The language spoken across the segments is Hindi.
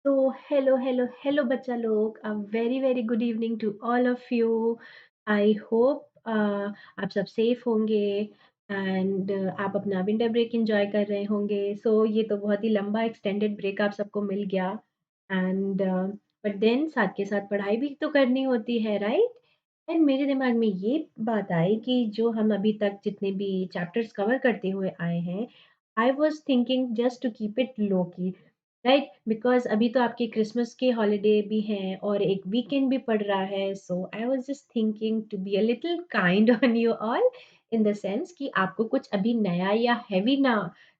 तो हेलो हेलो हेलो बच्चा लोग, a very very good evening to all of you. I hope आप सब सेफ होंगे एंड आप अपना विंटर ब्रेक एंजॉय कर रहे होंगे। सो ये तो बहुत ही लंबा एक्सटेंडेड ब्रेक आप सबको मिल गया एंड बट देन साथ के साथ पढ़ाई भी तो करनी होती है, राइट? एंड मेरे दिमाग में ये बात आई कि जो हम अभी तक जितने भी चैप्टर्स कवर करते हुए आए हैं, I was thinking just to keep it low की, राइट? बिकॉज़ अभी तो आपके क्रिसमस के हॉलिडे भी हैं और एक वीकेंड भी पड़ रहा है। So I was just thinking to be a little kind on you all in the sense कि आपको कुछ अभी नया या हेवी ना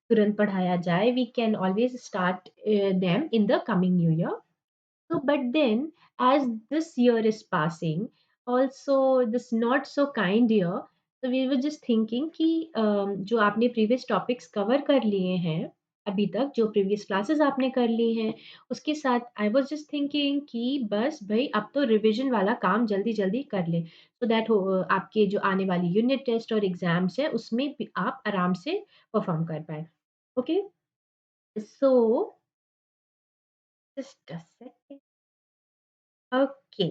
तुरंत पढ़ाया जाए। We can always start them in the coming new year. So, but then, as this year is passing, also this not so kind year, so we were just thinking कि जो आपने प्रीवियस टॉपिक्स कवर कर लिए हैं अभी तक, जो प्रीवियस क्लासेस आपने कर ली हैं, उसके साथ आई वाज जस्ट थिंकिंग कि बस भाई अब तो रिवीजन वाला काम जल्दी-जल्दी कर लें, सो दैट आपके जो आने वाली यूनिट टेस्ट और एग्ज़ाम्स हैं, उसमें भी आप आराम से परफॉर्म कर पाएँ। Okay? So just a second. Okay.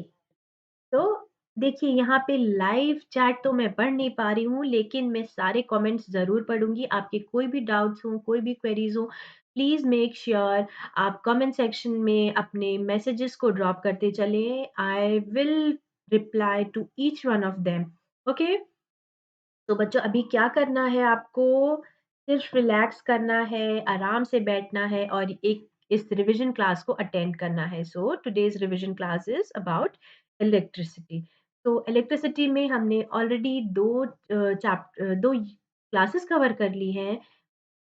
तो देखिए यहाँ पे लाइव चैट तो मैं पढ़ नहीं पा रही हूँ, लेकिन मैं सारे कमेंट्स ज़रूर पढ़ूँगी। आपके कोई भी डाउट्स हों, कोई भी क्वेरीज़ हों, प्लीज़ मेक श्योर आप कमेंट सेक्शन में अपने मैसेजेस को ड्रॉप करते चलें। I will reply to each one of them. Okay? तो बच्चों अभी क्या करना है आपको? सिर्फ रिलैक्स करना है, आराम से बैठना है और एक इस रिविज़न क्लास को अटेंड करना है। So today's revision class is about electricity. तो इलेक्ट्रिसिटी में हमने ऑलरेडी 2 क्लासेस कवर कर ली हैं,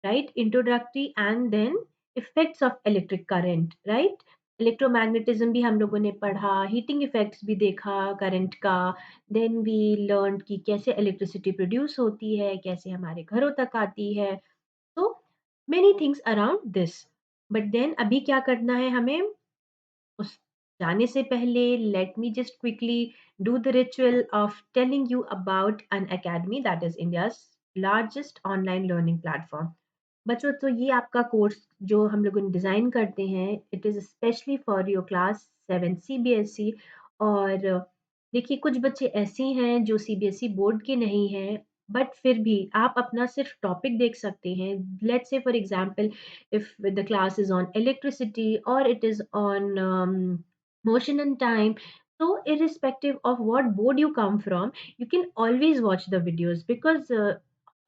right? Introductory and then effects of electric current, right? Electromagnetism भी हम लोगों ने पढ़ा, हीटिंग इफेक्ट्स भी देखा करंट का, देन वी लर्न्ड कि कैसे इलेक्ट्रिसिटी प्रोड्यूस होती है, कैसे हमारे घरों तक आती है। तो many things around this. But then अभी क्या करना है हमें? उस जाने से पहले let me just quickly do the ritual of telling you about Unacademy that is India's largest online learning platform. बच्चों तो ये आपका कोर्स जो हम लोगों ने डिज़ाइन करते हैं, it is specially for your class 7 CBSE. और देखिए कुछ बच्चे ऐसे हैं जो सीबीएसई बोर्ड के नहीं हैं, बट फिर भी आप अपना सिर्फ टॉपिक देख सकते हैं। Let's say for example if the class is on electricity or it is on motion and time, so irrespective of what board you come from, you can always watch the videos because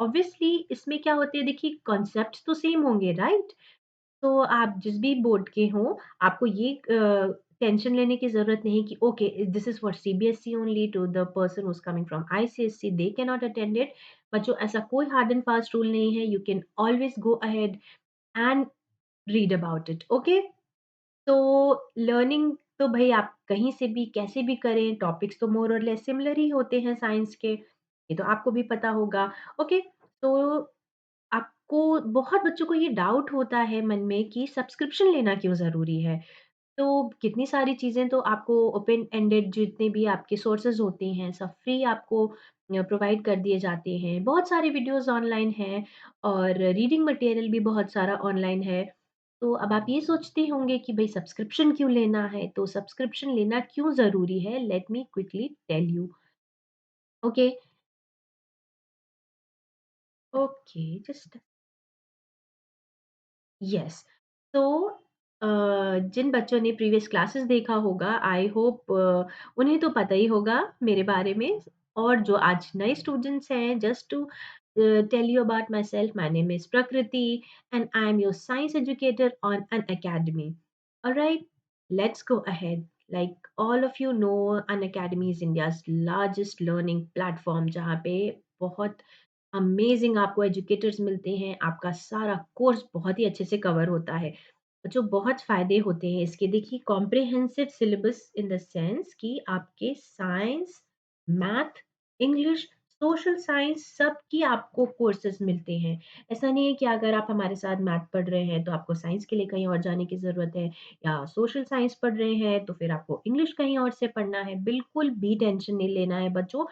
obviously इसमें क्या होते हैं, देखिए कॉन्सेप्ट्स तो सेम होंगे, राइट? तो आप जिस भी बोर्ड के हों, आपको ये टेंशन लेने की ज़रूरत नहीं कि okay this is for CBSE only, to the person who is coming from ICSE they can not attend it. बच्चों ऐसा कोई हार्ड एंड फास्ट रूल नहीं है, you can always go ahead and read about it. Okay? तो लर्निंग तो भई आप कहीं से भी कैसे भी करें, टॉपिक्स तो मोर और लेस सिमिलर ही होते हैं साइंस के, ये तो आपको भी पता होगा। ओके? तो आपको बहुत बच्चों को ये डाउट होता है मन में कि सब्सक्रिप्शन लेना क्यों ज़रूरी है? तो कितनी सारी चीज़ें तो आपको ओपन एंडेड जितने भी आपके सोर्सेज़ होते हैं, सब फ्री आपको प्रोवाइड कर दिए जाते हैं। बहुत सारे वीडियोज़ ऑनलाइन हैं और रीडिंग मटेरियल भी बहुत सारा ऑनलाइन है। तो अब आप ये सोचते होंगे कि भई सब्सक्रिप्शन क्यों लेना है? तो सब्सक्रिप्शन लेना क्यों ज़रूरी है? Let me quickly tell you. Okay, okay, just yes. तो जिन बच्चों ने प्रीवियस क्लासेस देखा होगा, आई होप उन्हें तो पता ही होगा मेरे बारे में। और जो आज नए स्टूडेंट्स हैं, just to tell you about myself, my name is Prakriti and I am your science educator on Unacademy. Alright, let's go ahead. Like all of you know, Unacademy is India's largest learning platform, जहाँ पे बहुत अमेज़िंग आपको एजुकेटर्स मिलते हैं, आपका सारा कोर्स बहुत ही अच्छे से कवर होता है। जो बहुत फ़ायदे होते हैं इसके, देखिए comprehensive syllabus in the sense कि आपके science, math, English, social science सबकी आपको कोर्सेज़ मिलते हैं। ऐसा नहीं है कि अगर आप हमारे साथ मैथ पढ़ रहे हैं तो आपको साइंस के लिए कहीं और जाने की ज़रूरत है, या सोशल साइंस पढ़ रहे हैं तो फिर आपको इंग्लिश कहीं और से पढ़ना है। बिल्कुल भी टेंशन नहीं लेना है बच्चों।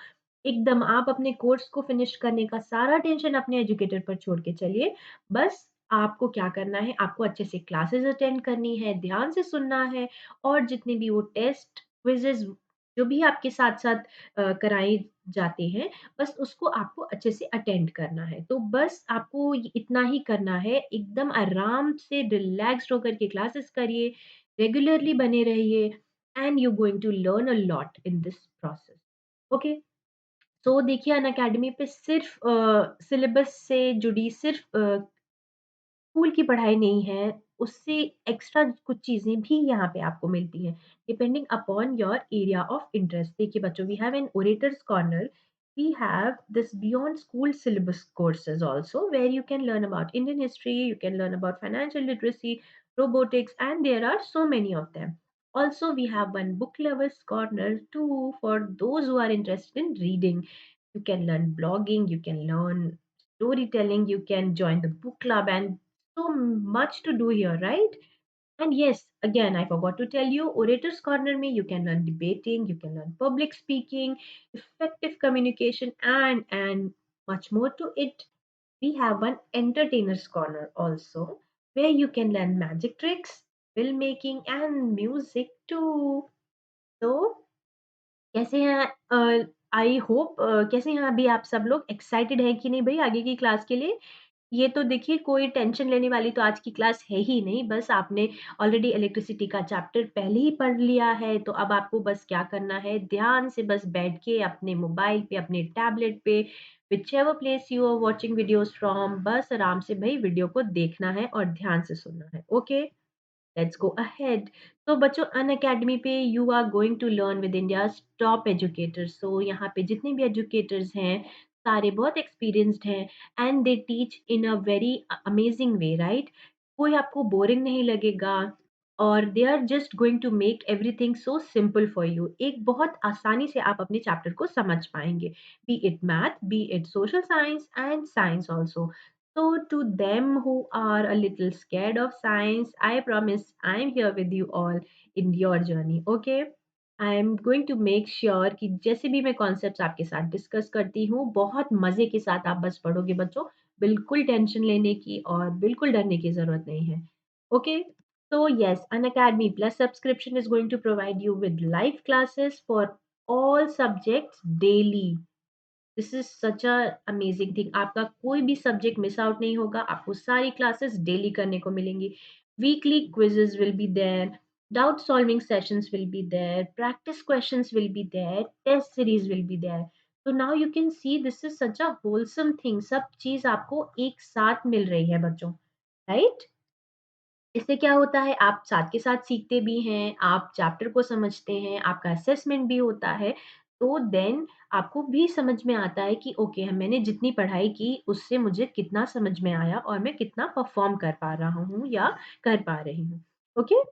एकदम आप अपने कोर्स को फिनिश करने का सारा टेंशन अपने एजुकेटर पर छोड़ के चलिए। बस आपको क्या करना है, आपको अच्छे से क्लासेस अटेंड करनी है, ध्यान से सुनना है और जितने भी वो टेस्ट, क्विज़ेज़ जो भी आपके साथ-साथ कराए जाते हैं, बस उसको आपको अच्छे से अटेंड करना है। तो बस आपको इतना ही करना है, एकदम आराम से रिलैक्स्ड होकर के क्लासेस करिए, रेगुलरली बने रहिए and you going to learn a lot in this process. Okay? तो देखिए अनअकैडमी पे सिर्फ़ सिलेबस से जुड़ी सिर्फ़ स्कूल की पढ़ाई नहीं है, उससे एक्स्ट्रा कुछ चीज़ें भी यहाँ पे आपको मिलती हैं, depending upon your area of interest. देखिए बच्चों, we have an orators corner, we have this beyond school syllabus courses also where you can learn about Indian history, you can learn about financial literacy, robotics, and there are so many of them. Also, we have one book lovers corner too for those who are interested in reading. You can learn blogging, you can learn storytelling, you can join the book club, and so much to do here, right? And yes, again, I forgot to tell you, Orators Corner me, you can learn debating, you can learn public speaking, effective communication, and much more to it. We have one Entertainers Corner also, where you can learn magic tricks, filmmaking, and music too. So कैसे हैं आई होप कैसे हैं अभी आप सब लोग एक्साइटेड हैं कि नहीं भई आगे की क्लास के लिए? ये तो देखिए कोई टेंशन लेने वाली तो आज की क्लास है ही नहीं, बस आपने ऑलरेडी इलेक्ट्रिसिटी का चैप्टर पहले ही पढ़ लिया है, तो अब आपको बस क्या करना है, ध्यान से बस बैठ के अपने मोबाइल पे, अपने टैबलेट पे, whichever place you are watching videos from, बस आराम से भई वीडियो को देखना है और ध्यान से सुनना है, ओके? Let's go ahead. तो बच्चों अनअकैडमी पे you are going to learn with India's top educators. So यहाँ पे जितने भी एजुकेटर्स हैं, सारे बहुत एक्सपीरियंस्ड हैं and they teach in a very amazing way, right? कोई आपको बोरिंग नहीं लगेगा और they are just going to make everything so simple for you. एक बहुत आसानी से आप अपने चैप्टर को समझ पाएँगे, B it math, B it social science and science also. So, to them who are a little scared of science, I promise I'm here with you all in your journey. Okay? I am going to make sure कि जैसे भी मैं कॉन्सेप्ट्स आपके साथ डिस्कस करती हूँ, बहुत मज़े के साथ आप बस पढ़ोगे बच्चों। बिल्कुल टेंशन लेने की और बिल्कुल डरने की ज़रूरत नहीं है। Okay? So yes, Unacademy Plus subscription is going to provide you with live classes for all subjects daily. This is such a amazing thing. आपका कोई भी सब्जेक्ट मिस आउट नहीं होगा, आपको सारी क्लासेस डेली करने को मिलेंगी। Weekly quizzes will be there, doubt solving sessions will be there, practice questions will be there, test series will be there. तो now you can see this is such a wholesome thing, सब चीज़ आपको एक साथ मिल रही है बच्चों, राइट? इससे क्या होता है आप साथ के साथ सीखते भी हैं, आप चैप्टर को समझते हैं, आपका असेसमेंट भी होता है, तो देन आपको भी समझ में आता है कि ओके मैंने जितनी पढ़ाई की उससे मुझे कितना समझ में आया और मैं कितना परफॉर्म कर पा रहा हूँ या कर पा रही हूँ। ओके?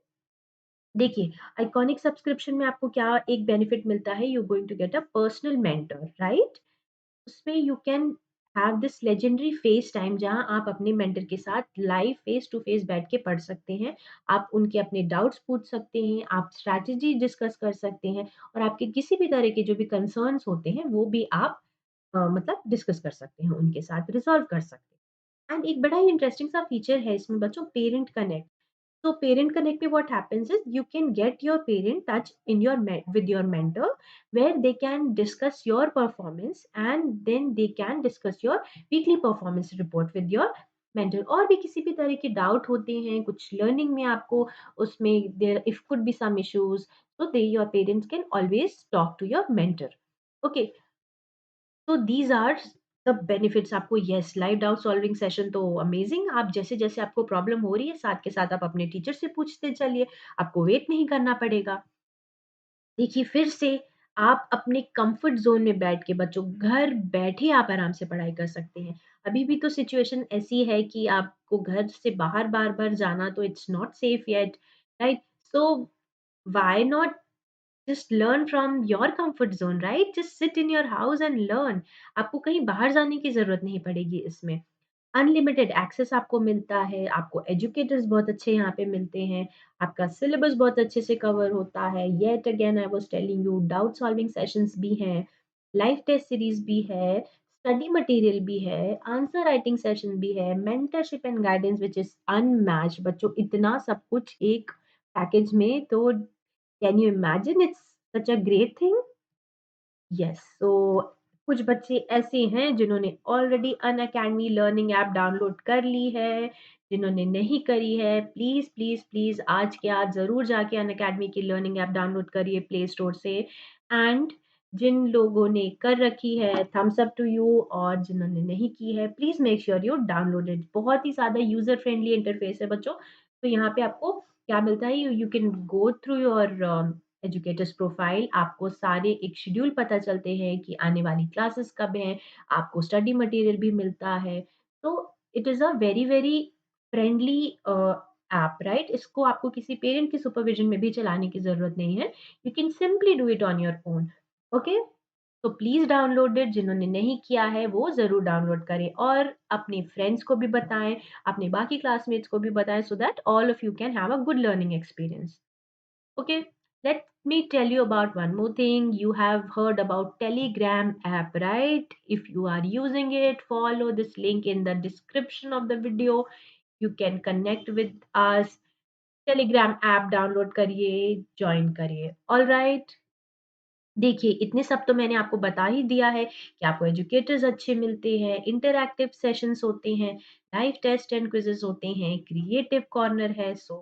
देखिए, आइकॉनिक सब्सक्रिप्शन में आपको क्या एक बेनिफिट मिलता है, you are going to get a personal mentor, right? उसमें you can have this legendary face time जहाँ आप अपने मेंटर के साथ लाइव फेस टू फेस बैठ के पढ़ सकते हैं। आप उनके अपने डाउट्स पूछ सकते हैं, आप स्ट्रैटेजी डिस्कस कर सकते हैं और आपके किसी भी तरह के जो भी कंसर्न्स होते हैं वो भी आप मतलब डिस्कस कर सकते हैं उनके साथ, रिज़ॉल्व कर सकते हैं। एंड एक बड़ा ही इंटरेस्टिंग सा फीचर है इसमें बच्चों, parent connect. So parent connect में what happens is you can get your parent touch in your with your mentor where they can discuss your performance and then they can discuss your weekly performance report with your mentor। और भी किसी भी तरह के डाउट होते हैं कुछ लर्निंग में आपको उसमें there if could be some issues, so they your parents can always talk to your mentor। Okay, तो दीज़ आर द बेनिफिट्स आपको। Yes, live doubt solving session तो अमेजिंग। आप जैसे-जैसे आपको प्रॉब्लम हो रही है, साथ के साथ आप अपने टीचर से पूछते चलिए, आपको वेट नहीं करना पड़ेगा। देखिए, फिर से आप अपने कंफर्ट ज़ोन में बैठ के बच्चों घर बैठे आप आराम से पढ़ाई कर सकते हैं। अभी भी तो सिचुएशन ऐसी है कि आपको घर से बाहर बार-बार जाना तो it's not safe yet, right? So why not just learn from your comfort zone, right? Just sit in your house and learn. आपको कहीं बाहर जाने की ज़रूरत नहीं पड़ेगी इसमें। अनलिमिटेड एक्सेस आपको मिलता है, आपको एजुकेटर्स बहुत अच्छे यहाँ पे मिलते हैं, आपका सिलेबस बहुत अच्छे से कवर होता है। Yet again I was telling you doubt solving sessions भी हैं, लाइव टेस्ट सीरीज़ भी है, स्टडी मटेरियल भी है, आंसर राइटिंग सेशन भी है, mentorship and guidance which is unmatched बच्चों इतना सब कुछ एक पैकेज में तो can you imagine it's such a great thing? Yes, so कुछ बच्चे ऐसे हैं जिन्होंने already Unacademy learning app download कर ली है, जिन्होंने नहीं करी है प्लीज़, प्लीज़, प्लीज़ आज के आज ज़रूर जाके अनअकैडमी की लर्निंग ऐप डाउनलोड करिए प्ले स्टोर से एंड जिन लोगों ने कर रखी है थम्स अप टू यू और जिन्होंने नहीं की है please make sure you download it. बहुत ही ज़्यादा यूज़र फ्रेंडली इंटरफेस है बच्चों, तो यहाँ पे आपको क्या मिलता है you you can go through your educators profile आपको सारे एक शेड्यूल पता चलते हैं कि आने वाली क्लासेस कब हैं, आपको स्टडी मटेरियल भी मिलता है। तो it is a very very friendly app right? इसको आपको किसी पेरेंट की सुपरविज़न में भी चलाने की ज़रूरत नहीं है। You can simply do it on your own. Okay? तो प्लीज़ डाउनलोड इट जिन्होंने नहीं किया है वो ज़रूर डाउनलोड करें और अपने फ्रेंड्स को भी बताएँ, अपने बाकी क्लासमेट्स को भी बताएँ so that all of you can have a good learning experience. Okay, let me tell you about one more thing. You have heard about Telegram app, right? If you are using it, follow this link in the description of the video. You can connect with us. Telegram app download करिए, join करिए. All right. देखिए, इतने सब तो मैंने आपको बता ही दिया है कि आपको एजुकेटर्स अच्छे मिलते हैं, इंटरैक्टिव सेशंस होते हैं, लाइव टेस्ट एंड क्विज़ेज़ होते हैं, क्रिएटिव कॉर्नर है, so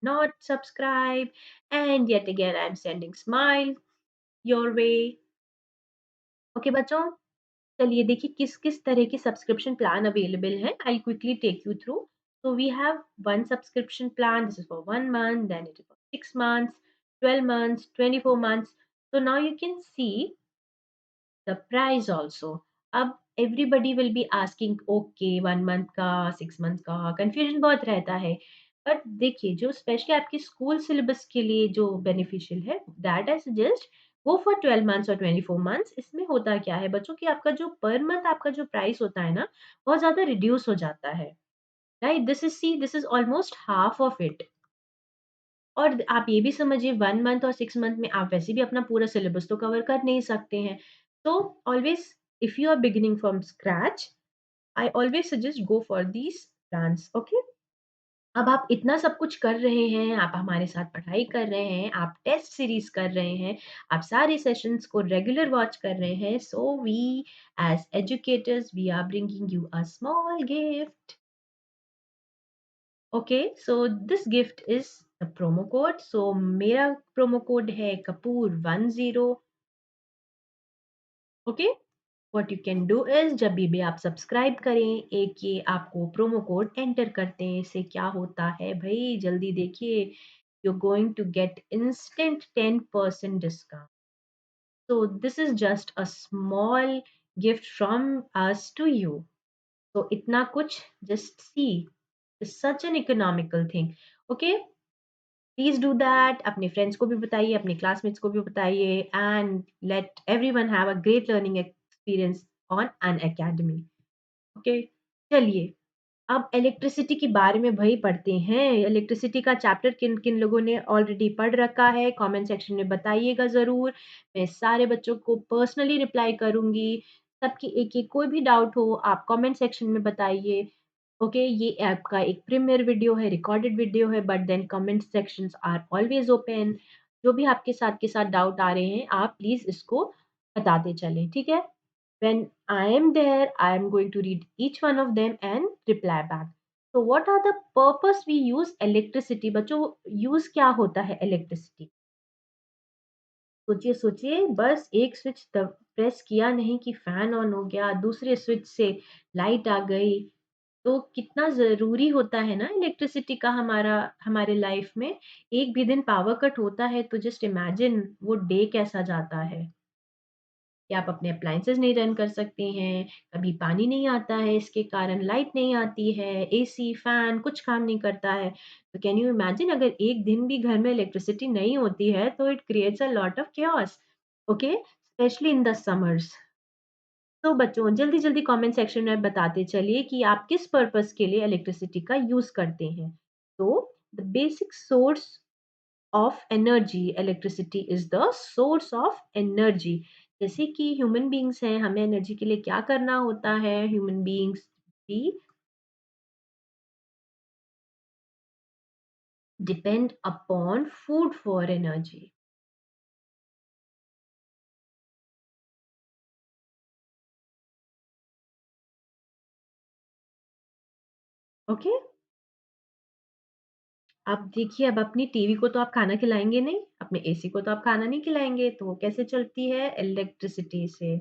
not subscribe and yet again I am sending smile your way. Okay बच्चों, चलिए देखिए किस-किस तरह की सब्सक्रिप्शन प्लान अवेलेबल हैं। I will quickly take you through. So we have one subscription plan. This is for 1 month, then it is for 6 months, 12 months, 24 months. So now you can see the price also. अब everybody will be asking okay 1 month का 6 months का confusion बहुत रहता है बट देखिए जो स्पेशली आपके स्कूल सिलेबस के लिए जो बेनिफिशियल है that I suggest go for 12 months और 24 months। इसमें होता क्या है बच्चों कि आपका जो पर मंथ आपका जो प्राइस होता है ना बहुत ज्यादा रिड्यूस हो जाता है right. This is almost half of it. और आप ये भी समझिए 1 मंथ और 6 मंथ में आप वैसे भी अपना पूरा सिलेबस तो कवर कर नहीं सकते हैं। तो always if you are beginning from scratch, I always suggest go for these plans, okay? अब आप इतना सब कुछ कर रहे हैं, आप हमारे साथ पढ़ाई कर रहे हैं, आप टेस्ट सीरीज़ कर रहे हैं, आप सारे सेशंस को रेगुलर वॉच कर रहे हैं, so we as educators we are bringing you a small gift. Okay, so this gift is the promo code. So मेरा प्रोमो कोड है Kapoor 10। Okay, what you can do is जब भी आप सब्सक्राइब करें एक ये आपको प्रोमो कोड एंटर करते हैं। इससे क्या होता है भाई जल्दी देखिए, you going to get instant 10% discount. So this is just a small gift from us to you. तो इतना कुछ just see such an economical thing. Okay, please do that. अपने फ्रेंड्स को भी बताइए, अपने क्लासमेट्स को भी बताइए and let everyone have a great learning experience on Unacademy. Okay, चलिए अब इलेक्ट्रिसिटी के बारे में भई पढ़ते हैं। इलेक्ट्रिसिटी का चैप्टर किन-किन लोगों ने ऑलरेडी पढ़ रखा है, कमेंट सेक्शन में बताइएगा ज़रूर। मैं सारे बच्चों को पर्सनली रिप्लाई करूँगी। सबकी एक-एक कोई भी डाउट हो आप कमेंट सेक्शन में बताइए। ओके, ये ऐप का एक प्रीमियर वीडियो है, रिकॉर्डेड वीडियो है but then comment sections are always open. जो भी आपके साथ डाउट आ रहे हैं, आप प्लीज़ इसको बताते चलें, ठीक है? When I am there, I am going to read each one of them and reply back. So what are the purpose we use electricity? बच्चों यूज़ क्या होता है इलेक्ट्रिसिटी? सोचिए बस एक स्विच दब प्रेस किया नहीं कि फैन ऑन हो गया, दूसरे स्विच से लाइट आ गई। तो कितना ज़रूरी होता है ना इलेक्ट्रिसिटी का हमारे लाइफ में। एक भी दिन पावर कट होता है तो जस्ट इमेजिन वो डे कैसा जाता है। कि आप अपने अप्लायंसेस नहीं रन कर सकते हैं, कभी पानी नहीं आता है, इसके कारण लाइट नहीं आती है, एसी, फैन कुछ काम नहीं करता है। तो कैन यू इमेजिन अगर एक दिन भी घर में इलेक्ट्रिसिटी नहीं होती है, तो it creates a lot of chaos, okay? Specially in the summers. तो बच्चों जल्दी-जल्दी कमेंट सेक्शन में बताते चलिए कि आप किस पर्पस के लिए इलेक्ट्रिसिटी का यूज़ करते हैं। तो the basic source of energy, electricity is the source of energy। जैसे कि ह्यूमन बीइंग्स हैं, हमें एनर्जी के लिए क्या करना होता है? ह्यूमन बीइंग्स भी depend upon food for energy. Okay? अब देखिए, अब अपनी टीवी को तो आप खाना खिलाएँगे नहीं, अपने एसी को तो आप खाना नहीं खिलाएँगे, तो वो कैसे चलती है? इलेक्ट्रिसिटी से।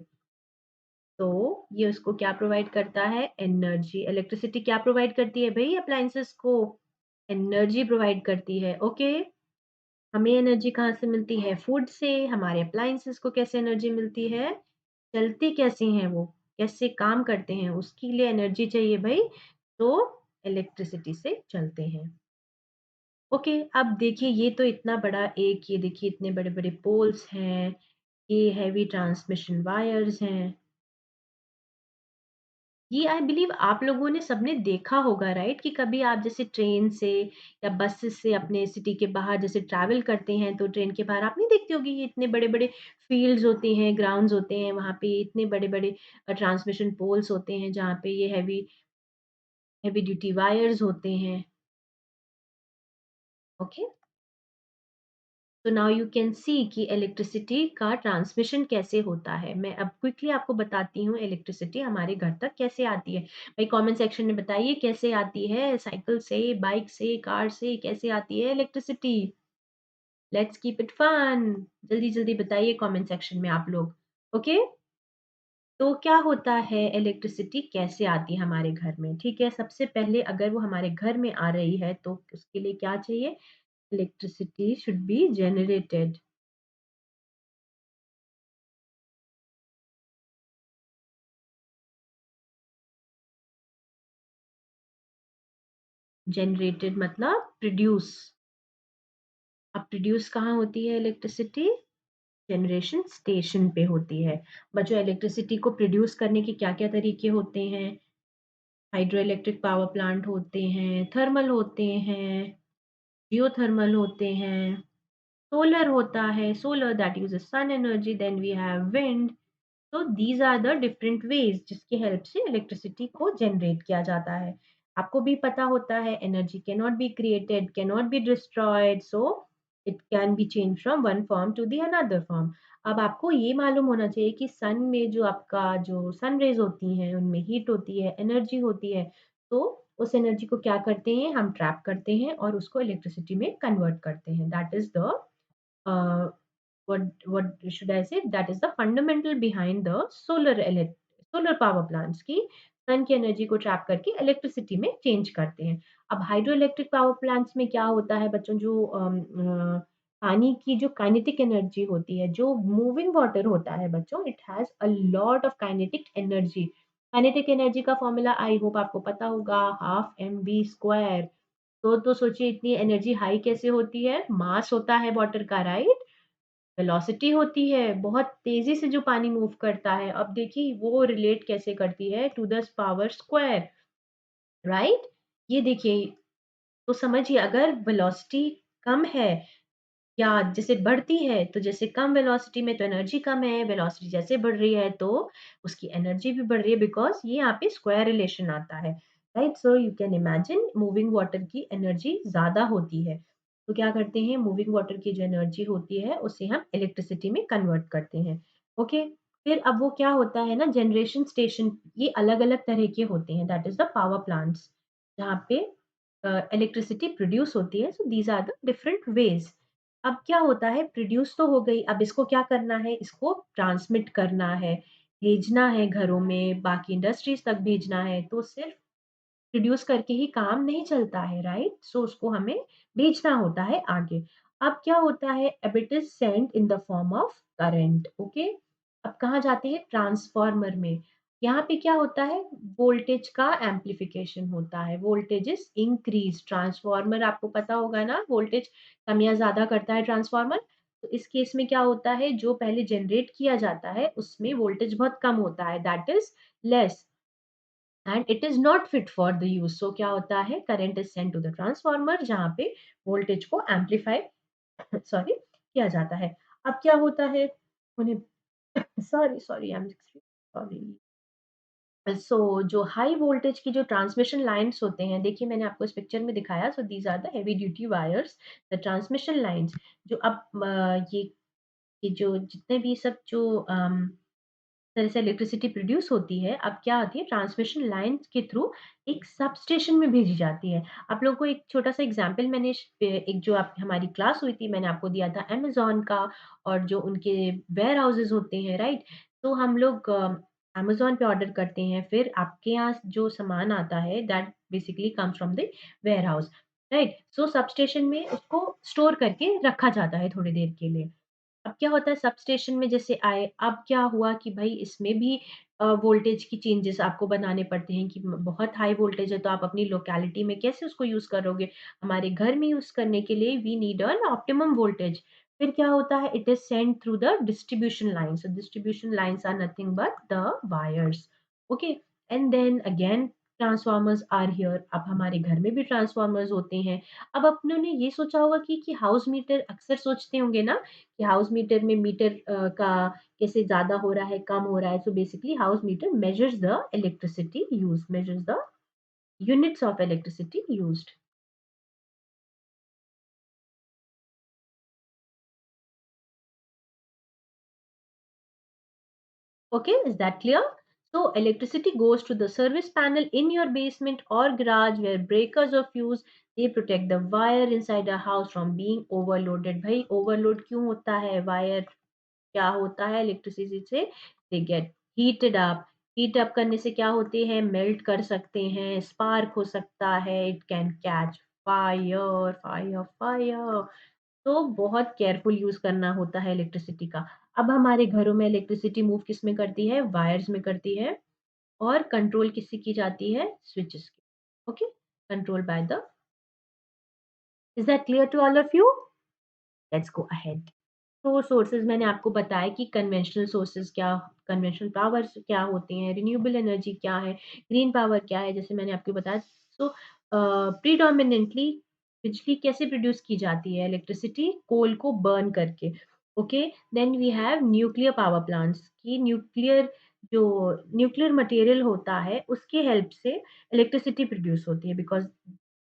तो ये उसको क्या प्रोवाइड करता है? एनर्जी। इलेक्ट्रिसिटी क्या प्रोवाइड करती है भई अप्लायंसेस को? एनर्जी प्रोवाइड करती है, ओके? हमें एनर्जी कहाँ से मिलती है? फूड से। हमारे अप्लायंसेस को कैसे एनर्जी मिलती है? चलते कैसे हैं वो? कैसे काम करते हैं? उसके लिए एनर्जी चाहिए भई, तो इलेक्ट्रिसिटी से चलते हैं। ओके, अब देखिए ये तो इतना बड़ा एक ये देखिए इतने बड़े-बड़े पोल्स हैं, ये हेवी ट्रांसमिशन वायर्स हैं। ये आई बिलीव आप लोगों ने सबने देखा होगा राइट कि कभी आप जैसे ट्रेन से या बसेस से अपने सिटी के बाहर जैसे ट्रैवल करते हैं तो ट्रेन के बाहर आप नहीं देखते होंगे ये इतने बड़े-बड़े फील्ड्स होते हैं, ग्राउंड्स होते हैं, वहाँ पे इतने बड़े-बड़े ट्रांसमिशन पोल्स होते हैं जहाँ पे ये हेवी हेवी ड्यूटी वायर्स होते हैं। ओके? तो नाउ यू कैन सी कि इलेक्ट्रिसिटी का ट्रांसमिशन कैसे होता है। मैं अब क्विकली आपको बताती हूँ इलेक्ट्रिसिटी हमारे घर तक कैसे आती है। भाई कमेंट सेक्शन में बताइए कैसे आती है? साइकिल से, बाइक से, कार से कैसे आती है electricity? Let's keep it fun. जल्दी-जल्दी बताइए कमेंट सेक्शन में आप लोग। ओके? तो क्या होता है इलेक्ट्रिसिटी कैसे आती है हमारे घर में? ठीक है, सबसे पहले अगर वो हमारे घर में आ रही है तो उसके लिए क्या चाहिए? Electricity should be generated. Generated मतलब प्रोड्यूस। अब प्रोड्यूस कहाँ होती है इलेक्ट्रिसिटी? जनरेशन स्टेशन पे होती है। बच्चों इलेक्ट्रिसिटी को प्रोड्यूस करने के क्या-क्या तरीके होते हैं? हाइड्रो इलेक्ट्रिक पावर प्लांट होते हैं, थर्मल होते हैं, जियोथर्मल होते हैं, सोलर होता है, solar that uses sun energy, then we have wind. तो these are the different ways जिसकी हेल्प से इलेक्ट्रिसिटी को जनरेट किया जाता है। आपको भी पता होता है energy can not be created, can not be destroyed, so it can be change from one form to the another form. अब आपको ये मालूम होना चाहिए कि सन में जो आपका जो सन रेज होती हैं उनमें हीट होती है, एनर्जी होती है। तो उस एनर्जी को क्या करते हैं हम ट्रैप करते हैं और उसको इलेक्ट्रिसिटी में कन्वर्ट करते हैं। That is the uh, what should I say? That is the fundamental behind the solar power plants की सन की एनर्जी को ट्रैप करके इलेक्ट्रिसिटी में चेंज करते हैं। अब हाइड्रो इलेक्ट्रिक पावर प्लांट्स में क्या होता है बच्चों जो पानी की जो काइनेटिक एनर्जी होती है, जो मूविंग वाटर होता है बच्चों, it has a lot of kinetic energy. Kinetic energy का फॉर्मूला आई होप आपको पता होगा हाफ एम वी स्क्वायर। तो सोचिए इतनी एनर्जी हाई कैसे होती है? मास होता है वाटर का राइट? वेलोसिटी होती है, बहुत तेज़ी से जो पानी मूव करता है। अब देखिए वो रिलेट कैसे करती है to the power square, right? ये देखिए, तो समझिए अगर वेलोसिटी कम है या जैसे बढ़ती है, तो जैसे कम वेलोसिटी में तो एनर्जी कम है, वेलोसिटी जैसे बढ़ रही है तो उसकी एनर्जी भी बढ़ रही है बिकॉज़ ये यहाँ पे स्क्वायर रिलेशन आता है, right? So you can imagine moving water की एनर्जी ज़्यादा होती है। तो क्या करते हैं मूविंग वाटर की जो एनर्जी होती है उसे हम इलेक्ट्रिसिटी में कन्वर्ट करते हैं, ओके? फिर अब वो क्या होता है ना जनरेशन स्टेशन ये अलग-अलग तरह के होते हैं that is the power plants जहाँ पे इलेक्ट्रिसिटी प्रोड्यूस होती है so these are the different ways. अब क्या होता है प्रोड्यूस तो हो गई, अब इसको क्या करना है, इसको ट्रांसमिट करना है, भेजना है घरों में, बाकी इंडस्ट्रीज़ तक भेजना है, तो सिर्फ़ प्रोड्यूस करके ही काम नहीं चलता है, राइट? सो उसको हमें भेजना होता है आगे। अब क्या होता है, अब it is sent in the form of current, okay? अब कहाँ जाते हैं ट्रांसफार्मर में। यहाँ पे क्या होता है वोल्टेज का एम्प्लीफिकेशन होता है, वोल्टेज इज़ इंक्रीज़ ट्रांसफार्मर आपको पता होगा ना वोल्टेज कम या ज़्यादा करता है ट्रांसफार्मर। तो इस केस में क्या होता है जो पहले जनरेट किया जाता है उसमें वोल्टेज बहुत कम होता है that is less and it is not fit for the use. So क्या होता है current is sent to the transformer जहाँ पे वोल्टेज को एम्प्लीफाई सॉरी किया जाता है। अब क्या होता है उन्हें sorry, sorry, I am sorry. So जो हाई वोल्टेज की जो ट्रांसमिशन लाइन्स होते हैं, देखिए मैंने आपको इस पिक्चर में दिखाया, so these are the heavy duty wires, the transmission lines जो अब ये जो जितने भी सब जो तरह से इलेक्ट्रिसिटी प्रोड्यूस होती है, अब क्या होती है ट्रांसमिशन लाइन्स के थ्रू एक सबस्टेशन में भेजी जाती है। आप लोगों को एक छोटा-सा एग्ज़ाम्पल मैंने एक जो आप हमारी क्लास हुई थी, मैंने आपको दिया था अमेज़न का और जो उनके वेयरहाउसेज़ होते हैं, राइट? तो हम लोग अमेज़न पे ऑर्डर करते हैं, फिर आपके यहाँ जो सामान आता है that basically comes from the warehouse, right? So substation में उसको स्टोर करके रखा जाता है थोड़ी देर के लिए। अब क्या होता है सब स्टेशन में जैसे आए, अब क्या हुआ कि भई इसमें भी वोल्टेज की चेंजेज़ आपको बनाने पड़ते हैं कि म बहुत हाई वोल्टेज है तो आप अपनी लोकेलिटी में कैसे उसको यूज़ करोगे? हमारे घर में यूज़ करने के लिए we need an optimum voltage. फिर क्या होता है it is sent through the distribution line. So distribution lines are nothing but the wires. Okay and then again transformers are here. अब हमारे घर में भी ट्रांसफार्मर्स होते हैं। अब अपनों ने ये सोचा होगा कि हाउस मीटर अक्सर सोचते होंगे ना कि हाउस मीटर में मीटर का कैसे ज़्यादा हो रहा है, कम हो रहा है। So basically house meter measures the electricity used, measures the units of electricity used. Okay, is that clear? So electricity goes to the service panel in your basement or garage where breakers of fuse they protect the wire inside a house from being overloaded. भाई overload क्यों होता है? वायर क्या होता है इलेक्ट्रिसिटी से they get heated up. Heat up करने से क्या होते हैं मेल्ट कर सकते हैं स्पार्क हो सकता है it can catch fire fire fire. तो बहुत केयरफुल यूज करना होता है इलेक्ट्रिसिटी का। अब हमारे घरों में इलेक्ट्रिसिटी मूव किस में करती है वायर्स में करती है और कंट्रोल किससे की जाती है स्विचेस की। Okay control by the is that clear to all of you let's go ahead. तो सोर्सेज़ मैंने आपको बताया कि कन्वेंशनल पावर्स क्या होते हैं, रिन्यूएबल एनर्जी क्या है, ग्रीन पावर क्या है, जैसे मैंने आपको बताया। सो प्रीडोमिनेंटली बिजली कैसे प्रोड्यूस की जाती है? इलेक्ट्रिसिटी कोल को बर्न करके, okay? Then we have nuclear power plants कि जो न्यूक्लियर मटेरियल होता है, उसकी हेल्प से इलेक्ट्रिसिटी प्रोड्यूस होती है because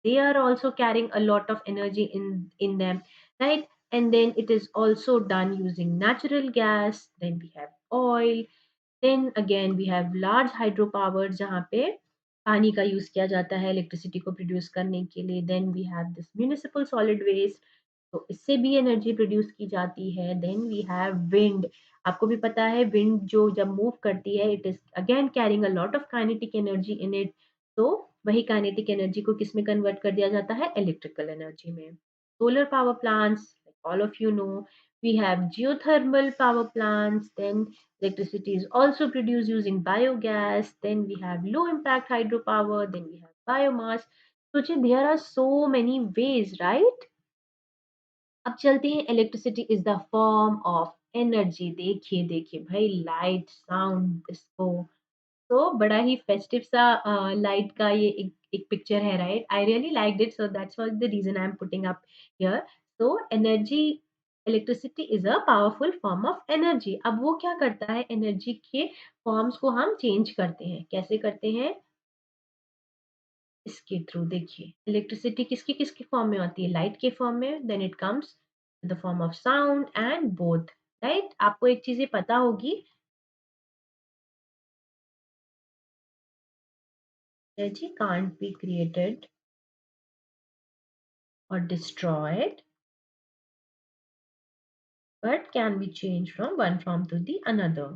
they are also carrying a lot of energy in them, right? And then it is also done using natural gas. Then we have oil. Then again we have large hydropower जहाँ पे पानी का यूज किया जाता है इलेक्ट्रिसिटी को प्रोड्यूस करने के लिए। Then we have this municipal solid waste, तो इससे भी एनर्जी प्रोड्यूस की जाती है। Then we have wind. आपको भी पता है विंड जो जब मूव करती है it is again carrying a lot of kinetic energy in it. तो वही काइनेटिक एनर्जी को किस में कन्वर्ट कर दिया जाता है इलेक्ट्रिकल एनर्जी में। Solar power plants all of you no we have geothermal power plants, then electricity is also produced using biogas, then we have low impact hydropower, then we have biomass. So there are so many ways, right? अब चलते हैं electricity is the form of energy. देखिए देखिए भाई लाइट साउंड डिस्को, तो बड़ा ही फेस्टिव सा लाइट का ये एक पिक्चर है, right? I really liked it, so that's what the reason I am putting up here. So energy electricity is a powerful form of energy. अब वो क्या करता है एनर्जी के फॉर्म्स को हम चेंज करते हैं, कैसे करते हैं? इसके थ्रू देखिए इलेक्ट्रिसिटी किसकी किसकी फॉर्म में होती है लाइट के फॉर्म में, then it comes the form of sound and both, right? आपको एक चीज ये पता होगी energy can't be created or destroyed but can be changed from one form to the another.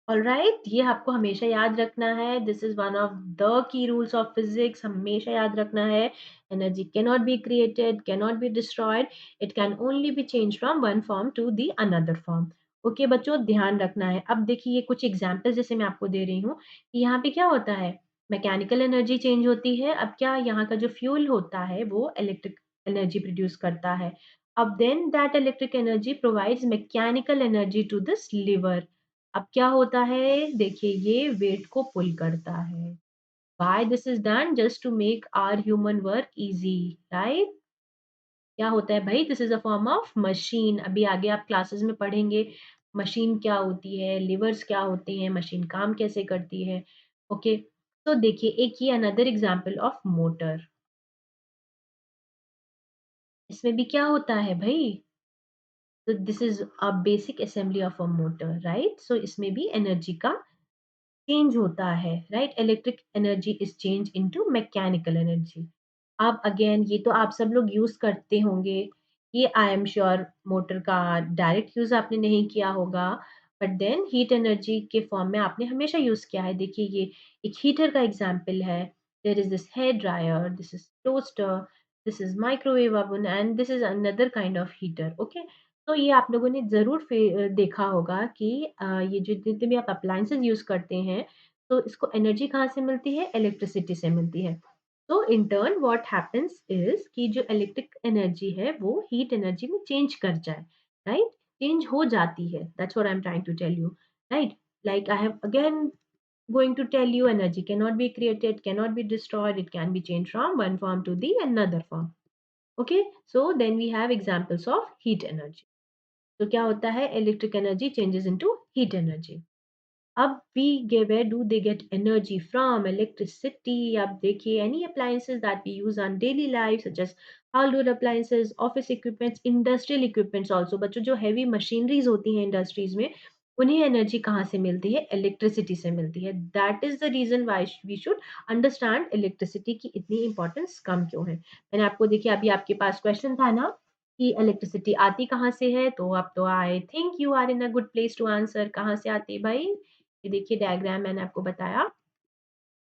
Alright, ये आपको हमेशा याद रखना है। This is one of the key rules of physics, हमेशा याद रखना है। Energy can not be created, can not be destroyed, it can only be change from one form to the another form. Okay बच्चों ध्यान रखना है। अब देखिए ये कुछ एग्जाम्पल्स जैसे मैं आपको दे रही हूँ कि यहाँ पे क्या होता है मैकेनिकल एनर्जी चेंज होती है। अब क्या यहाँ का जो फ्यूल होता है वो इलेक्ट्रिक एनर्जी प्रोड्यूस करता है। अब then that electric energy provides mechanical energy to this lever. अब क्या होता है देखिए ये वेट को पुल करता है। Why this is done? Just to make our human work easy, right? क्या होता है भाई, this is a form of machine. अभी आगे आप क्लासेस में पढ़ेंगे मशीन क्या होती है, लिवर्स क्या होते हैं, मशीन काम कैसे करती है। ओके, तो देखिए एक ये अनदर एग्जांपल ऑफ मोटर। इसमें भी क्या होता है भाई, तो this is a basic assembly of a motor, right? So इसमें भी एनर्जी का चेंज होता है, right? Electric energy is change into mechanical energy. अब अगेन ये तो आप सब लोग यूज करते होंगे, ये आई एम श्योर मोटर का डायरेक्ट यूज आपने नहीं किया होगा, बट देन हीट एनर्जी के फॉर्म में आपने हमेशा यूज किया है। देखिए ये एक हीटर का एग्जांपल है। There is this hair dryer, this is toaster, this is microwave oven and this is another kind of heater. Okay, तो ये आप लोगों ने ज़रूर देखा होगा कि ये जो जितने भी आप अप्लायंसेस यूज़ करते हैं, तो इसको एनर्जी कहाँ से मिलती है? इलेक्ट्रिसिटी से मिलती है। तो in turn what happens is कि जो इलेक्ट्रिक एनर्जी है, वो हीट एनर्जी में चेंज कर जाए, राइट? चेंज हो जाती है। That's what I am trying to tell you, right? Like I have again going to tell you, energy cannot be created, cannot be destroyed, it can be changed from one form to the another form. Okay, so then we have examples of heat energy. तो क्या होता है, electric energy changes into heat energy. अब we where do they get energy from electricity? अब देखिए any appliances that we use on daily life such as household appliances, office equipments, industrial equipments also. बच्चों जो हैवी मशीनरीज होती हैं इंडस्ट्रीज में, उन्हें एनर्जी कहाँ से मिलती है? इलेक्ट्रिसिटी से मिलती है। That is the reason why we should understand electricity की इतनी इंपॉर्टेंस कम क्यों है। मैंने आपको देखिए अभी आपके पास क्वेश्चन था ना कि इलेक्ट्रिसिटी आती कहाँ से है, तो अब तो I think you are in a good place to answer. कहाँ से आती है भाई? ये देखिए डायग्राम मैंने आपको बताया,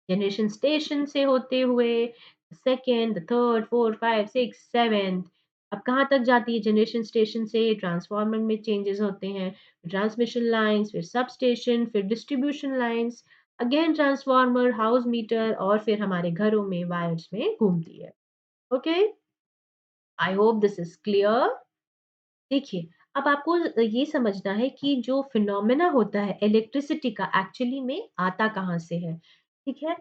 जनरेशन स्टेशन से होते हुए second, third, fourth, five, six, seventh, अब कहाँ तक जाती है? जनरेशन स्टेशन से ट्रांसफार्मर में चेंजेस होते हैं, ट्रांसमिशन लाइंस, फिर सब स्टेशन, फिर distribution lines, again transformer, house meter और फिर हमारे घरों में वायर्स में घूमती है। Okay, I hope this is clear. देखिए, अब आपको ये समझना है कि जो फिनोमेना होता है इलेक्ट्रिसिटी का एक्चुअली में आता कहाँ से है, ठीक है?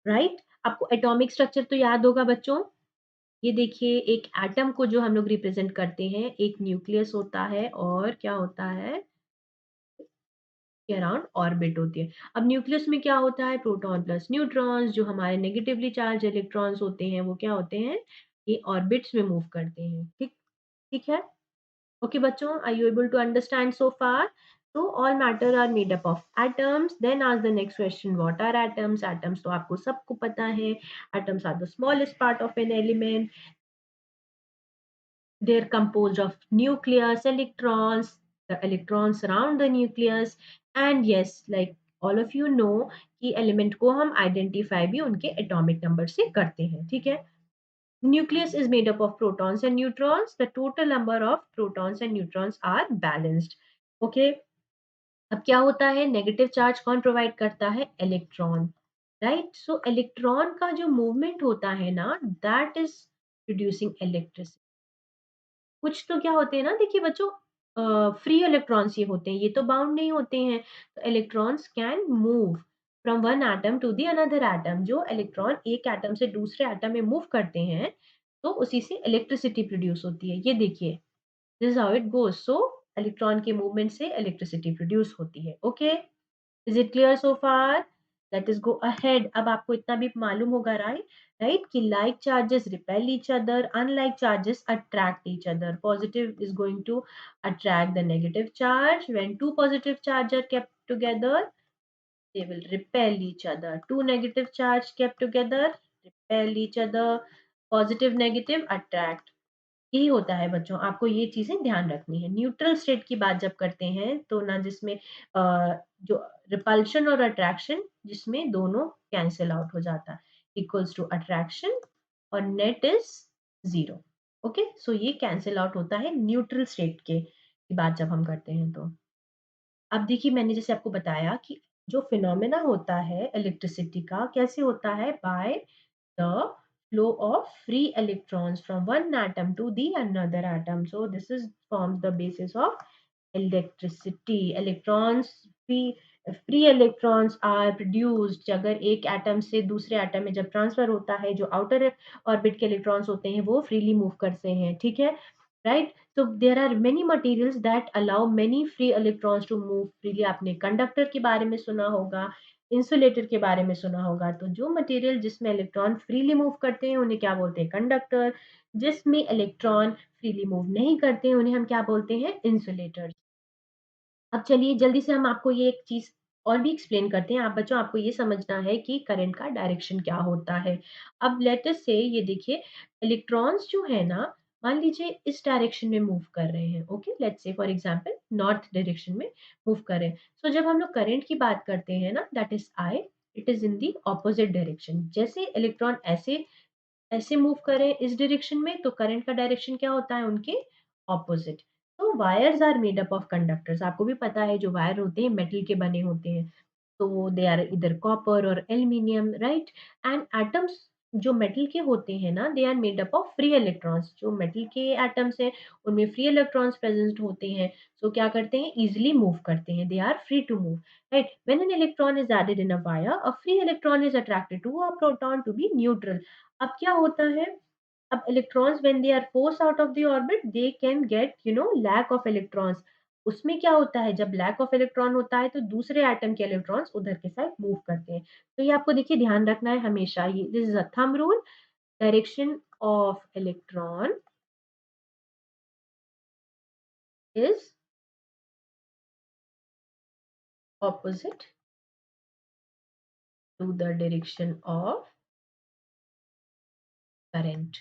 राइट? आपको एटॉमिक स्ट्रक्चर तो याद होगा बच्चों? ये देखिए एक एटम को जो हम लोग रिप्रेजेंट करते हैं, एक न्यूक्लियस होता है और क्या होता है? के अराउंड ऑर्बिट होती है। अब न्यूक्लियस में क्या होता है? प्रोटॉन प्लस न्यूट्रॉन्स, जो हमारे नेगेटिवली चार्ज इलेक्ट्रॉन्स होते हैं, वो क्या होते हैं? ये ऑर्बिट्स में मूव करते हैं। ठीक ठीक है? Okay, बच्चों, are you able to understand so far? So all matter are made up of atoms. Then ask the next question, what are atoms? Atoms तो आपको सबको पता है। Atoms are the smallest part of an element. They're composed of nucleus, electrons. The electrons surround the nucleus. And yes, like all of you know कि element को हम identify भी उनके atomic number से करते हैं, ठीक है? Nucleus is made up of protons and neutrons. The total number of protons and neutrons are balanced. Okay. अब क्या होता है? नेगेटिव चार्ज कौन प्रोवाइड करता है? Electron, right? सो इलेक्ट्रॉन का जो मूवमेंट होता है ना, दैट इज प्रोड्यूसिंग इलेक्ट्रिसिटी। कुछ तो क्या होते हैं ना, देखिए बच्चों, फ्री इलेक्ट्रॉन्स ये होते हैं, ये तो बाउंड नहीं होते हैं। तो electrons can move from one atom to the another atom. जो इलेक्ट्रॉन एक एटम से दूसरे एटम में मूव करते हैं, तो उसी से इलेक्ट्रिसिटी प्रोड्यूस होती है। ये देखिए, this is how it goes. So electron के मूवमेंट से इलेक्ट्रिसिटी प्रोड्यूस होती है। Okay, is it clear so far? Let us go ahead. अब आपको इतना भी मालूम होगा, राइट, कि like charges repel each other, unlike charges attract each other. Positive is going to attract the negative charge. When two positive charge are kept together, they will repel each other. Two negative charge kept together repel each other. Positive negative attract. यही होता है बच्चों, आपको ये चीजें ध्यान रखनी है। न्यूट्रल स्टेट की बात जब करते हैं, तो ना जिसमें जो रिपल्शन और अट्रैक्शन, जिसमें दोनों कैंसिल आउट हो जाता है, इक्वल्स टू अट्रैक्शन और नेट इज जीरो। ओके, सो ये कैंसिल आउट होता है न्यूट्रल स्टेट के की बात जब हम करते हैं तो। अब देखिए मैंने जैसे आपको बताया कि जो फिनोमेना होता है इलेक्ट्रिसिटी का, कैसे होता है? By the flow of free electrons from one atom to the another atom. So this is forms the basis of electricity. Electrons भी फ्री इलेक्ट्रॉन्स आर प्रोड्यूस्ड अगर एक एटम से दूसरे एटम में जब ट्रांसफर होता है, जो आउटर ऑर्बिट के इलेक्ट्रॉन्स होते हैं वो फ्रीली मूव करते हैं, ठीक है? राइट? तो there are many materials that allow many free electrons to move freely. आपने कंडक्टर के बारे में सुना होगा, इंसुलेटर के बारे में सुना होगा। तो जो मटेरियल जिसमें इलेक्ट्रॉन फ्रीली मूव करते हैं उन्हें क्या बोलते हैं? कंडक्टर। जिसमें इलेक्ट्रॉन फ्रीली मूव नहीं करते हैं उन्हें हम क्या बोलते हैं? इंसुलेटर। अब चलिए जल्दी से हम आपको ये एक चीज़ और भी एक्सप्लेन करते हैं। आप बच्चों आपको ये समझना है कि करंट का डायरेक्शन क्या होता है। अब लेट अस से ये देखिए इलेक्ट्रॉन्स जो है ना, मान लीजिए इस डायरेक्शन में मूव कर रहे हैं, okay? Let's say for example north direction में मूव कर रहे हैं। सो जब हम लोग करंट की बात करते हैं ना that is I, it is in the opposite direction. जैसे इलेक्ट्रॉन ऐसे ऐसे मूव करें इस डायरेक्शन में तो करंट का डायरेक्शन क्या होता है उनके ऑपोजिट। तो wires are made up of conductors. आपको भी पता है जो वायर होते हैं मेटल के बने होते हैं। तो दे आर इधर कॉपर और एल्यूमीनियम, राइट? एंड एटम्स जो मेटल के होते हैं ना they are made up of free electrons. जो मेटल के एटम्स हैं उनमें फ्री इलेक्ट्रॉन्स प्रेजेंट होते हैं। सो क्या करते हैं इजिली मूव करते हैं, they are free to move, right? When an electron is added in a wire a free electron is attracted to a proton to be neutral. अब क्या होता है, अब electrons when they are force out of the orbit they can get lack of electrons. उसमें क्या होता है जब लैक ऑफ इलेक्ट्रॉन होता है तो दूसरे एटम के इलेक्ट्रॉन्स उधर के साइड मूव करते हैं। तो ये आपको देखिए ध्यान रखना है हमेशा, ये this is a thumb rule. Direction of electron is opposite to the direction of current.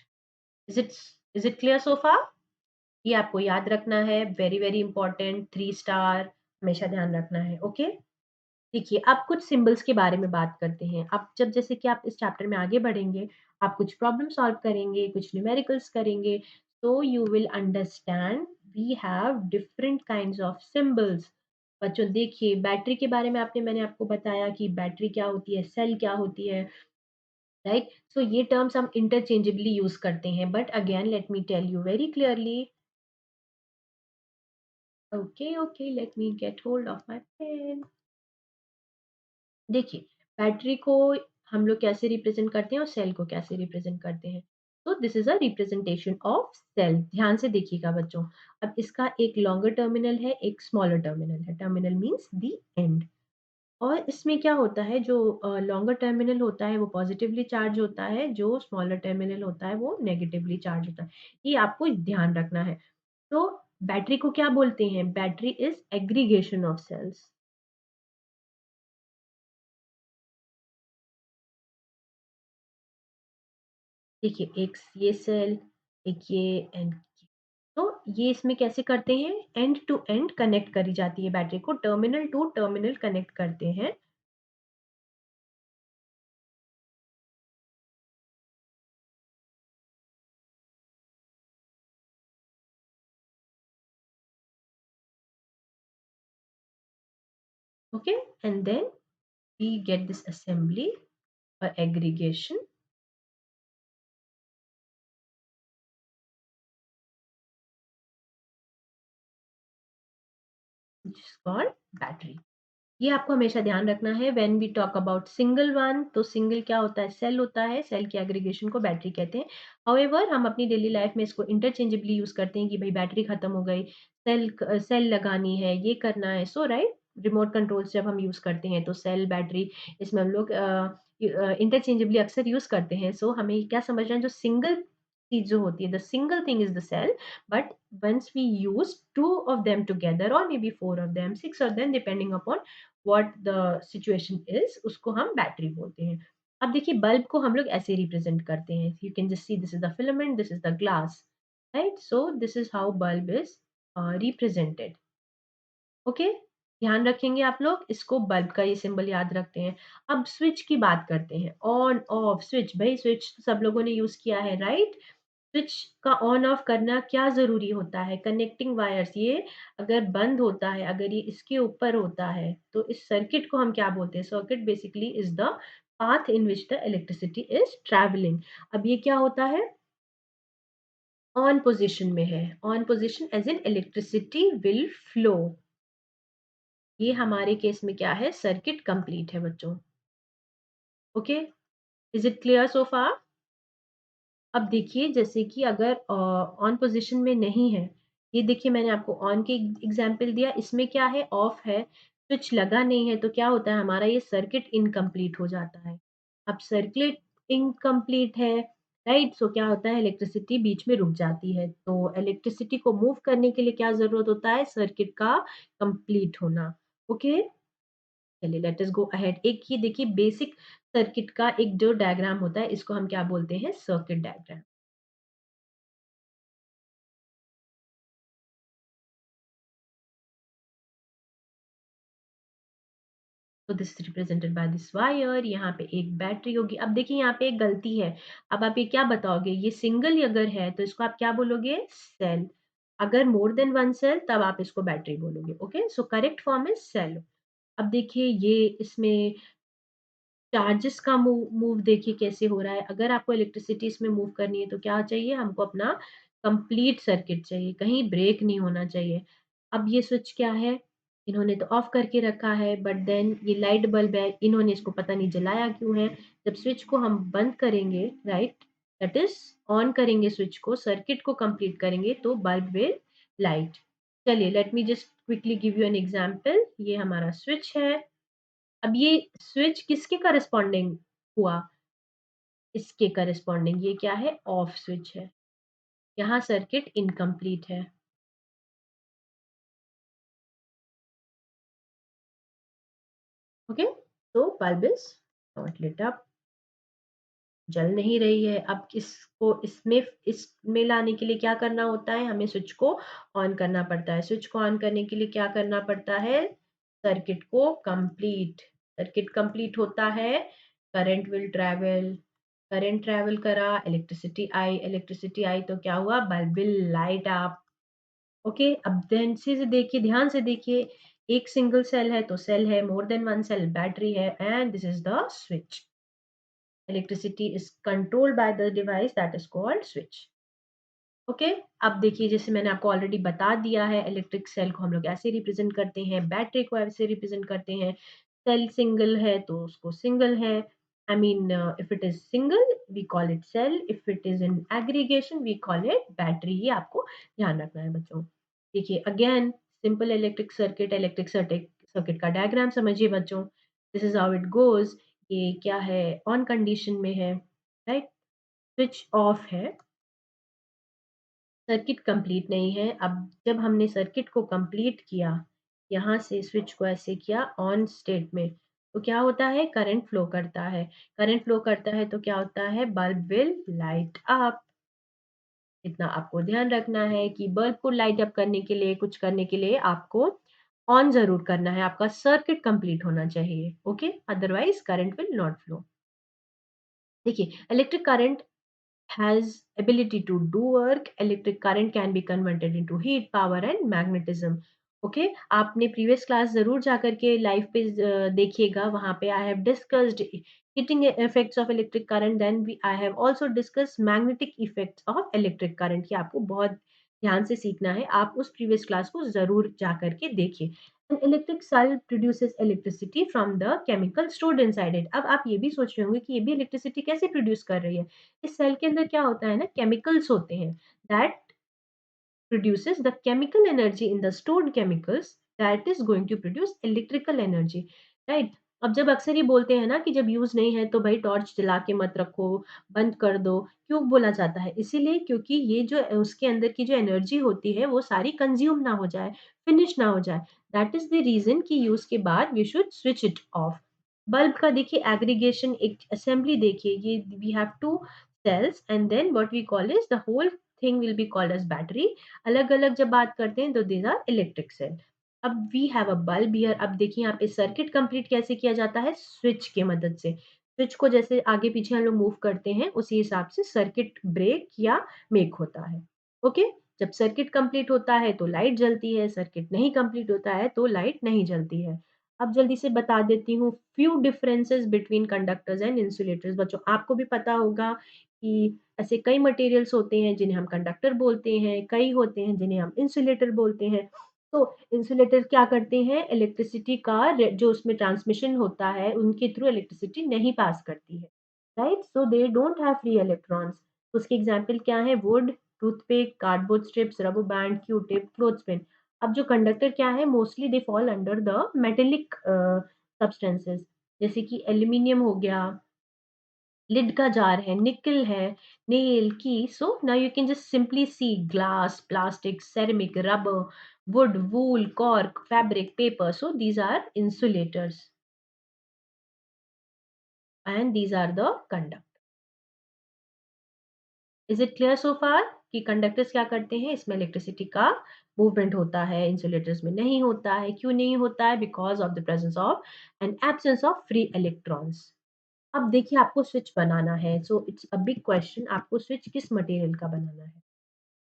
Is it is it clear so far? ये आपको याद रखना है, वेरी वेरी इंपॉर्टेंट, 3 स्टार हमेशा ध्यान रखना है, ओके? देखिए, अब कुछ सिंबल्स के बारे में बात करते हैं। अब जब जैसे कि आप इस चैप्टर में आगे बढ़ेंगे, आप कुछ प्रॉब्लम सॉल्व करेंगे, कुछ न्यूमेरिकल्स करेंगे, तो you will understand we have different kinds of symbols. बच्चों देखिए, बैटरी के बारे में मैंने आपको बताया कि बैटरी क्या होती है, सेल क्या होती है, राइट? सो ये टर्म्स हम इंटरचेंजेबली यूज़ करते हैं, but again let me tell you very clearly. Okay, okay, let me get hold of my pen. देखिए, बैटरी को हम लोग कैसे रिप्रेज़ेंट करते हैं और सेल को कैसे रिप्रेज़ेंट करते हैं। तो this is a representation of cell. ध्यान से देखिएगा बच्चों। अब इसका एक लॉन्गर टर्मिनल है, एक स्मॉलर टर्मिनल है। Terminal means the end. और इसमें क्या होता है जो लॉन्गर टर्मिनल होता है वो पॉज़िटिवली चार्ज होता है, जो स्मॉलर टर्मिनल होता है वो नेगेटिवली चार्ज होता है। ये आपको ध्यान रखना है। तो बैटरी को क्या बोलते हैं? Battery is aggregation of cells. देखिए, एक ये सेल, एक ये एंड तो ये इसमें कैसे करते हैं? एंड टू एंड कनेक्ट करी जाती है बैटरी को, टर्मिनल टू टर्मिनल कनेक्ट करते हैं। Okay? And then we get this assembly और aggregation which is called battery. ये आपको हमेशा ध्यान रखना है when we talk about single one. तो सिंगल क्या होता है? सेल होता है, सेल की एग्रीगेशन को बैटरी कहते हैं। हाउएवर हम अपनी डेली लाइफ में इसको इंटरचेंजेबली यूज़ करते हैं कि भई बैटरी खत्म हो गई, सेल लगानी है, ये करना है, सो राइट? रिमोट कंट्रोल्स जब हम यूज़ करते हैं तो सेल, बैटरी इसमें हम लोग इंटरचेंजेबली अक्सर यूज़ करते हैं। सो हमें क्या समझना है जो सिंगल चीज़ जो होती है, the single thing is the cell, but once we use 2 of them together or maybe 4 of them, 6 of them depending upon what the situation is उसको हम बैटरी बोलते हैं। अब देखिए बल्ब को हम लोग ऐसे रिप्रेज़ेंट करते हैं। You can just see this is the filament, this is the glass, right? So this is how bulb is represented. Okay? ध्यान रखेंगे आप लोग, इसको बल्ब का ये सिंबल याद रखते हैं। अब स्विच की बात करते हैं। ऑन, ऑफ, स्विच भई स्विच तो सब लोगों ने यूज़ किया है, राइट? स्विच का ऑन ऑफ करना क्या ज़रूरी होता है? कनेक्टिंग वायर्स ये अगर बंद होता है, अगर ये इसके ऊपर होता है, तो इस सर्किट को हम क्या बोलते हैं? Circuit basically is the path in which the electricity is travelling. अब ये क्या होता है? ऑन पोज़िशन में है। On position as in electricity will flow. ये हमारे केस में क्या है, सर्किट कंप्लीट है बच्चों। Okay, is it clear so far? अब देखिए जैसे कि अगर ऑन पोजीशन में नहीं है, ये देखिए मैंने आपको ऑन की एग्जांपल दिया, इसमें क्या है, ऑफ है, स्विच लगा नहीं है, तो क्या होता है हमारा ये सर्किट इनकम्प्लीट हो जाता है। अब सर्किट इनकम्प्लीट है, राइट, सो क्या होता है, इलेक्ट्रिसिटी बीच में रुक जाती है, तो इलेक्ट्रिसिटी को मूव करने के लिए क्या जरूरत होता है, सर्किट का कंप्लीट होना। ओके, चलिए लेट अस गो अहेड। एक ये देखिए बेसिक सर्किट का एक जो डायग्राम होता है, इसको हम क्या बोलते हैं, सर्किट डायग्राम। तो this is represented by this wire, यहाँ पे एक बैटरी होगी। अब देखिए यहाँ पे एक गलती है, अब आप ये क्या बताओगे, ये सिंगल अगर है तो इसको आप क्या बोलोगे, सेल। अगर मोर देन वन सेल तब आप इसको बैटरी बोलोगे। Okay, so correct form is cell. अब देखिए ये इसमें चार्जेस का मूव मूव देखिए कैसे हो रहा है। अगर आपको इलेक्ट्रिसिटी इसमें मूव करनी है तो क्या चाहिए हमको, अपना कंप्लीट सर्किट चाहिए, कहीं ब्रेक नहीं होना चाहिए। अब ये स्विच क्या है, इन्होंने तो ऑफ करके रखा है, बट देन ये लाइट बल्ब है, इन्होंने इसको पता नहीं जलाया क्यों है। जब स्विच को हम बंद करेंगे, राइट, दैट इज ऑन करेंगे स्विच को, सर्किट को कंप्लीट करेंगे तो बल्ब विल लाइट। चलिए late me just quickly give you an example. ये हमारा स्विच है। अब ये स्विच किसके करस्पॉन्डिंग हुआ, इसके करस्पॉन्डिंग, ये क्या है, ऑफ स्विच है, यहाँ सर्किट इनकम्प्लीट है। Okay, so bulb is not lit up, जल नहीं रही है। अब इसको इसमें लाने के लिए क्या करना होता है, हमें स्विच को ऑन करना पड़ता है। स्विच को ऑन करने के लिए क्या करना पड़ता है, सर्किट को कंप्लीट, सर्किट कंप्लीट होता है, current will travel, current travel करा, इलेक्ट्रिसिटी आई तो क्या हुआ, bulb will light up. Okay, अब देखिए, ध्यान से देखिए, एक सिंगल सेल है तो सेल है, more than one cell battery है, and this is the switch. Electricity is controlled by the device that is called switch. Okay, अब देखिए जैसे मैंने आपको ऑलरेडी बता दिया है, इलेक्ट्रिक सेल को हम लोग ऐसे रिप्रेजेंट करते हैं, बैटरी को ऐसे रिप्रेजेंट करते हैं। सेल सिंगल है तो उसको सिंगल है, I mean if it is single we call it cell, if it is in aggregation we call it battery. ये आपको ध्यान रखना है बच्चों। देखिए अगेन, सिंपल इलेक्ट्रिक सर्किट का डायग्राम समझिए बच्चों। This is how it goes. ये क्या है, ऑन कंडीशन में है, राइट, स्विच ऑफ है, सर्किट कंप्लीट नहीं है। अब जब हमने सर्किट को कंप्लीट किया, यहाँ से स्विच को ऐसे किया ऑन स्टेट में, तो क्या होता है, करंट फ्लो करता है। करंट फ्लो करता है तो क्या होता है, बल्ब विल लाइट अप। इतना आपको ध्यान रखना है कि बल्ब को लाइट अप करने के लिए, कुछ करने के लिए आपको ऑन जरूर करना है, आपका सर्किट कंप्लीट होना चाहिए। Okay, otherwise current will not flow. देखिए electric current has ability to do work. Electric current can be converted into heat, power and magnetism. Okay, आपने प्रीवियस क्लास जरूर जाकर के लाइव पे देखिएगा, वहां पे I have discussed heating effects of electric current, then I have also discuss magnetic effects of electric current. ये आपको बहुत ध्यान से सीखना है, आप उस प्रीवियस क्लास को जरूर जाकर के देखिए। An electric cell produces electricity from the chemical stored inside it. अब आप ये भी सोच रहे होंगे कि ये भी इलेक्ट्रिसिटी कैसे प्रोड्यूस कर रही है। इस सेल के अंदर क्या होता है ना, केमिकल्स होते हैं, that produces the chemical energy in the stored chemicals that is going to produce electrical energy, right? अब जब अक्सर ये बोलते हैं ना कि जब यूज नहीं है तो भाई टॉर्च जला के मत रखो, बंद कर दो, क्यों बोला जाता है, इसीलिए क्योंकि ये जो उसके अंदर की जो एनर्जी होती है वो सारी कंज्यूम ना हो जाए, फिनिश ना हो जाए। दैट इज द रीजन कि यूज के बाद we should switch it off. Bulb का देखिए एग्रीगेशन, एक असेंबली देखिए, ये we have two cells and then what we call is the whole thing will be called as battery। अलग अलग जब बात करते हैं तो these are electric cell। अब we have a bulb here। अब देखिए यहाँ पे सर्किट कंप्लीट कैसे किया जाता है, स्विच के मदद से। स्विच को जैसे आगे पीछे हम लोग मूव करते हैं उसी हिसाब से सर्किट ब्रेक या मेक होता है। ओके, जब सर्किट कंप्लीट होता है तो लाइट जलती है, सर्किट नहीं कंप्लीट होता है तो लाइट नहीं जलती है। अब जल्दी से बता देती हूँ few differences between conductors and insulators. बच्चों आपको भी पता होगा कि ऐसे कई मटेरियल्स होते हैं जिन्हें हम कंडक्टर बोलते हैं, कई होते हैं जिन्हें हम इंसुलेटर बोलते हैं। तो इंसुलेटर क्या करते हैं, इलेक्ट्रिसिटी का जो उसमें ट्रांसमिशन होता है उनके थ्रू इलेक्ट्रिसिटी नहीं पास करती है, right? So they don't have free electrons. उसके एग्जांपल क्या है, wood, toothpick, cardboard strips, rubber band, Q tip, clothespin. अब जो कंडक्टर क्या है, mostly they fall under the metallic substances, जैसे कि एल्यूमिनियम हो गया, लिड का जार है, निकल है, नेल की। So now you can just simply see glass, plastic, ceramic, rubber, wood, wool, cork, fabric, paper. So these are insulators and these are the conductors. Is it clear so far कि कंडक्टर्स क्या करते हैं, इसमें इलेक्ट्रिसिटी का मूवमेंट होता है, इंसुलेटर्स में नहीं होता है। क्यों नहीं होता है? Because of the presence of and absence of free electrons. अब देखिए आपको स्विच बनाना है, so it's a big question, आपको स्विच किस मटेरियल का बनाना है।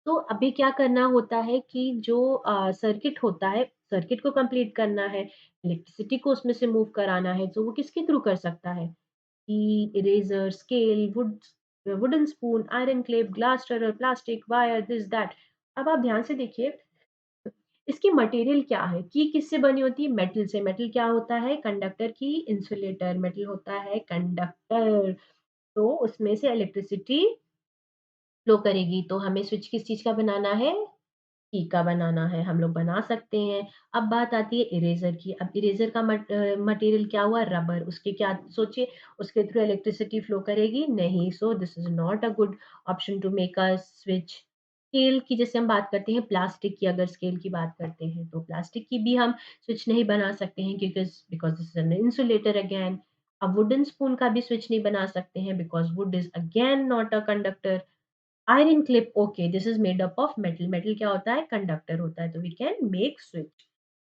तो अभी क्या करना होता है कि जो सर्किट होता है, सर्किट को कंप्लीट करना है, इलेक्ट्रिसिटी को उसमें से मूव कराना है, तो वो किसके थ्रू कर सकता है? की, eraser, scale, wooden spoon, iron clip, glass stirrer, plastic, wire, this that. अब आप ध्यान से देखिए, इसकी मटेरियल क्या है? की किससे बनी होती है? मेटल से। मेटल क्या होता है? कंडक्टर की इंसुलेटर। मेटल होता है कंडक्टर। तो उसमें से इलेक्ट्रिसिटी फ्लो करेगी। तो हमें स्विच किस चीज़ का बनाना है? की का बनाना है, हम लोग बना सकते हैं। अब बात आती है इरेज़र की। अब इरेज़र का मटेरियल क्या हुआ? रबर। उसके क्या सोचिए, उसके थ्रू इलेक्ट्रिसिटी फ्लो करेगी? नहीं। So this is not a good option to make a switch. Scale की जैसे हम बात करते हैं, प्लास्टिक की अगर स्केल की बात करते हैं, तो प्लास्टिक की भी हम स्विच नहीं बना सकते हैं क्योंकि because this is an insulator again. अब वुडन स्पून का भी स्विच नहीं बना सकते हैं because wood is again not a conductor. Iron clip, okay, this is made up of metal. Metal क्या होता है? कंडक्टर होता है, तो वी कैन मेक स्विच।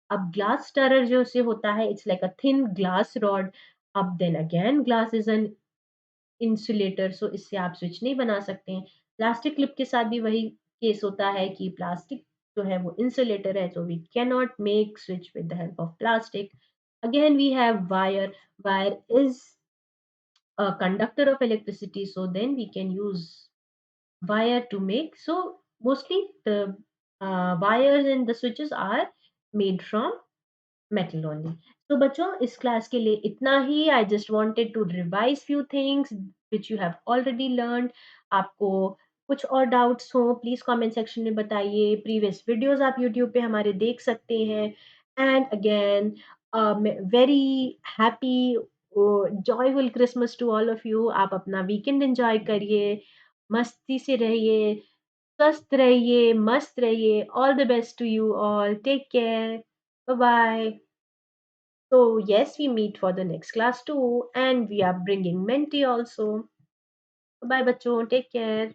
अब ग्लास स्टरर जो से होता है, it's like a thin glass rod. अब then again glass is an insulator, so इससे आप स्विच नहीं बना सकते हैं। प्लास्टिक क्लिप के साथ भी वही केस होता है कि प्लास्टिक जो है वो इंसुलेटर है, so we cannot make switch with the help of plastic. Again we have wire. Wire is a conductor of electricity, so then we can use wire to make. So mostly the wires and the switches are made from metal only. तो बच्चों इस क्लास के लिए इतना ही। I just wanted to revise few things which you have already learn. आपको कुछ और डाउट्स हो प्लीज कमेंट सेक्शन में बताइए। प्रीवियस वीडियोस आप यूट्यूब पे हमारे देख सकते हैं। And again very happy joyful Christmas to all of you. आप अपना वीकेंड एंजॉय करिए, मस्ती से रहिए, स्वस्थ रहिए, मस्त रहिए। All the best to you all. Take care. Bye-bye. So yes, we meet for the next class too, and we are bringing Menti also. Bye bachon. Take care.